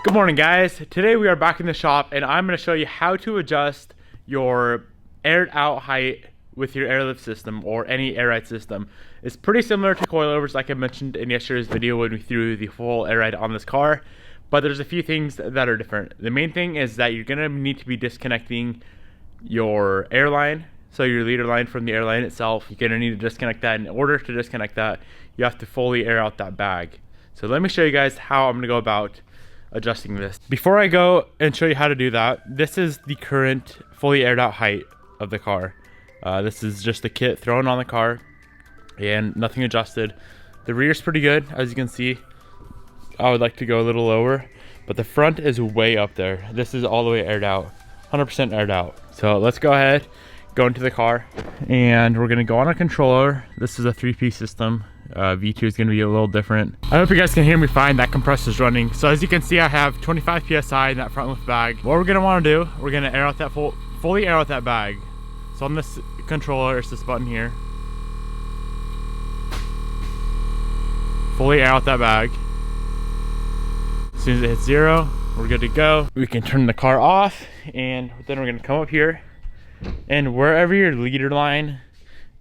Good morning, guys. Today we are back in the shop and I'm going to show you how to adjust your aired out height with your airlift system or any air ride system. It's pretty similar to coilovers like I mentioned in yesterday's video when we threw the full air ride on this car, but there's a few things that are different. The main thing is that you're going to need to be disconnecting your airline, so your leader line from the airline itself. You're going to need to disconnect that. In order to disconnect that, you have to fully air out that bag. So let me show you guys how I'm going to go about adjusting this. Before I go and show you how to do that, this is the current fully aired out height of the car. This is just the kit thrown on the car and nothing adjusted. The rear is pretty good, as you can see. I would like to go a little lower, but the front is way up there. This is all the way aired out, 100% aired out. So let's go ahead, go into the car, and we're gonna go on a controller. This is a 3-piece system. V2 is gonna be a little different. I hope you guys can hear me fine. That compressor's running. So as you can see, I have 25 PSI in that front lift bag. What we're gonna wanna do, we're gonna air out that fully air out that bag. So on this controller, it's this button here. Fully air out that bag. As soon as it hits 0, we're good to go. We can turn the car off, and then we're gonna come up here, and wherever your leader line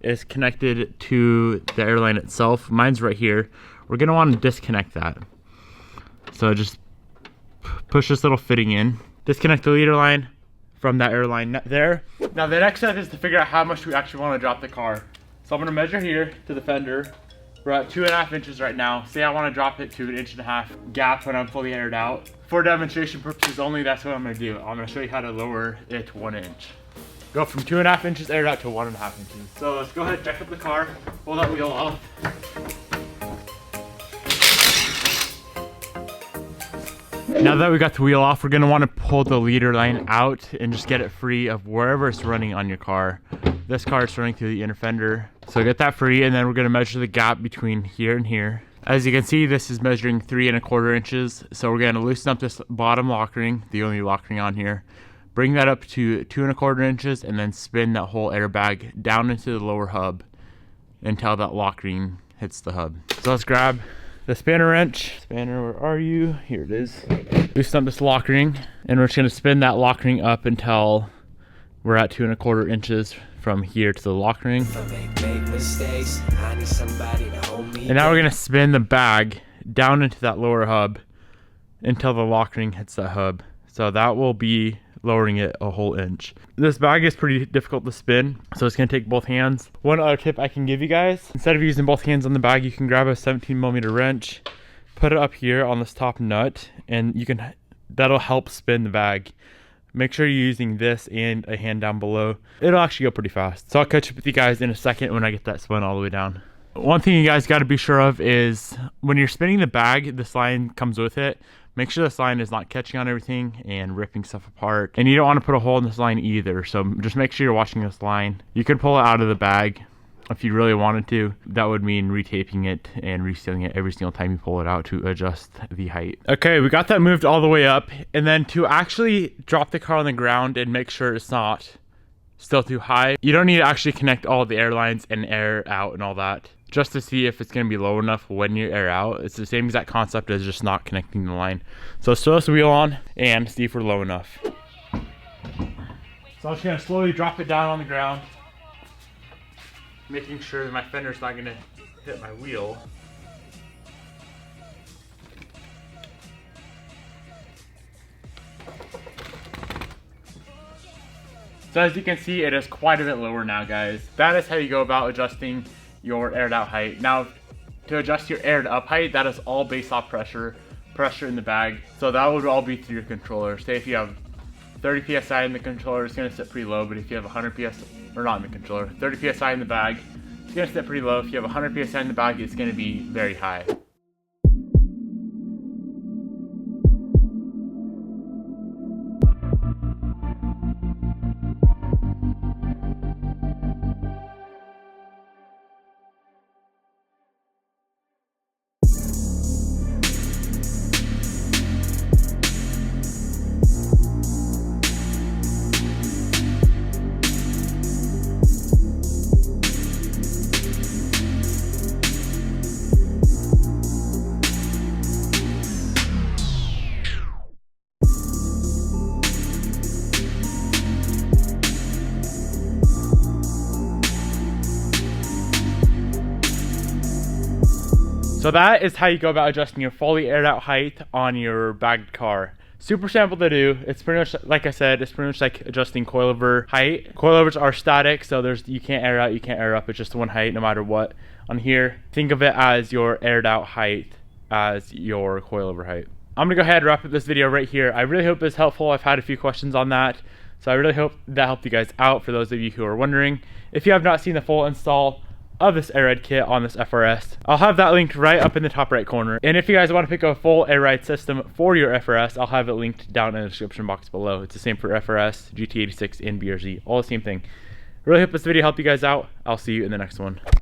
is connected to the airline itself, mine's right here, we're gonna want to disconnect that. So just push this little fitting in, disconnect the leader line from that airline there. Now the next step is to figure out how much we actually want to drop the car. So I'm gonna measure here to the fender. We're at 2.5 inches right now. Say I want to drop it to 1.5 inch gap when I'm fully aired out. For demonstration purposes only, that's what I'm gonna do. I'm gonna show you how to lower it to 1 inch. Go from 2.5 inches aired out to 1.5 inches. So let's go ahead and jack up the car, pull that wheel off. Now that we got the wheel off, we're gonna wanna pull the leader line out and just get it free of wherever it's running on your car. This car is running through the inner fender. So get that free, and then we're gonna measure the gap between here and here. As you can see, this is measuring 3.25 inches. So we're gonna loosen up this bottom lock ring, the only lock ring on here. Bring that up to 2.25 inches and then spin that whole airbag down into the lower hub until that lock ring hits the hub. So let's grab the spanner wrench. Spanner, where are you? Here it is. Loosen up this lock ring, and we're just gonna spin that lock ring up until we're at 2.25 inches from here to the lock ring. And now we're gonna spin the bag down into that lower hub until the lock ring hits that hub. So that will be lowering it a whole inch. This bag is pretty difficult to spin, so it's gonna take both hands. One other tip I can give you guys, instead of using both hands on the bag, you can grab a 17mm wrench, put it up here on this top nut, and that'll help spin the bag. Make sure you're using this and a hand down below. It'll actually go pretty fast. So I'll catch up with you guys in a second when I get that spun all the way down. One thing you guys gotta be sure of is when you're spinning the bag, this line comes with it. Make sure this line is not catching on everything and ripping stuff apart. And you don't want to put a hole in this line either. So just make sure you're watching this line. You could pull it out of the bag if you really wanted to. That would mean retaping it and resealing it every single time you pull it out to adjust the height. Okay, we got that moved all the way up. And then to actually drop the car on the ground and make sure it's not still too high, you don't need to actually connect all the airlines and air out and all that, just to see if it's going to be low enough when you air out. It's the same exact concept as just not connecting the line. So let's throw this wheel on and see if we're low enough. So I'm just going to slowly drop it down on the ground, making sure that my fender's not going to hit my wheel. So as you can see, it is quite a bit lower now, guys. That is how you go about adjusting your aired out height. Now, to adjust your aired up height, that is all based off pressure in the bag. So that would all be through your controller. Say if you have 30 PSI in the controller, it's gonna sit pretty low, but if you have 100 PSI, or not in the controller, 30 PSI in the bag, it's gonna sit pretty low. If you have 100 PSI in the bag, it's gonna be very high. So that is how you go about adjusting your fully aired out height on your bagged car. Super simple to do. It's pretty much, like I said, it's pretty much like adjusting coilover height. Coilovers are static, so you can't air out, you can't air up. It's just one height no matter what. On here, think of it as your aired out height as your coilover height. I'm gonna go ahead and wrap up this video right here. I really hope this is helpful. I've had a few questions on that, so I really hope that helped you guys out for those of you who are wondering. If you have not seen the full install of this air ride kit on this FRS, I'll have that linked right up in the top right corner. And if you guys want to pick up a full air ride system for your FRS, I'll have it linked down in the description box below. It's the same for FRS, GT86, and BRZ, all the same thing. Really hope this video helped you guys out. I'll see you in the next one.